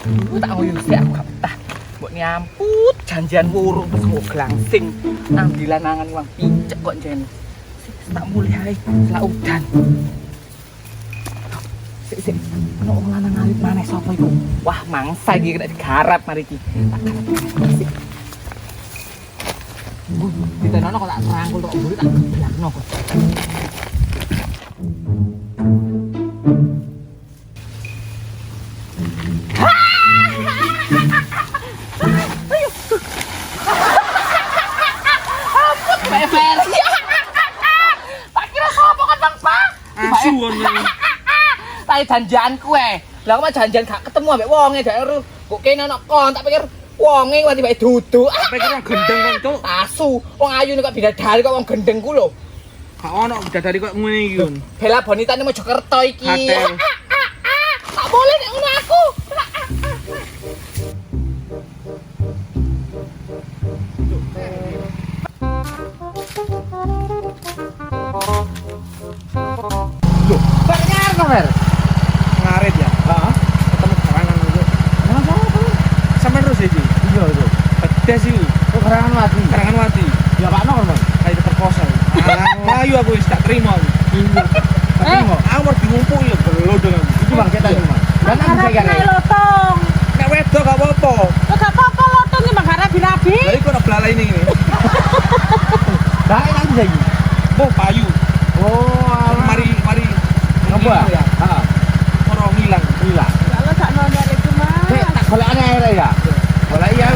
Ku tak ngoyo sik aku gak betah. Mbok nyamput janjian wurung terus kok glangsing nang dilanangan wong picek kok jen. Tak mulih ae selak udan. Sik. Ono wong lanang alit maneh sapa iku? Wah, mangsa iki kena digarap mari iki. Tak garap. Sik. Ditenono kok tak serangkul tok mburi tak geblakno kok. Asu ngono. Tak janjianku lah kok janjian gak ketemu ambek wonge gak ero kok kene ana kon tak pikir wonge kuwi tiba duduk Pikir wong gendeng kon, Cuk. asu wong ayu nek bidadari kok wong gendeng ku lho Gak ono bidadari kok ngene iki, Gun. Bella Bonita ning Mojokerto iki Hotel. tak boleh nek ngono aku Loh, Pak nyar to, Mer? Ngarit ya. Heeh. Ketemu garangan itu. Kenapa? Sampai terus iki. Iya, itu. Pedes iki. Kok garangan mati? Garangan mati. Ya Pak Nor, Mas. Kayak diperkosa. Ayo aku wis gak terima. Iya. Aku mau ngumpul lho, gelodong aku. Iki Bang cetak iki, Mas. Kan aku saya Kayak kare. lotong. Nek wedok gak apa-apa. Gak apa-apa lotong iki Bang rabi-rabi. Lah iku ono belalai ini. Lah enak iki iki. Oh, payu. Oh, Mari ngopo ya? ya. Heeh. Ora ngilang. Gila. Kalau sak nonyar itu mah. Nek tak golekane ae ya. Golek ya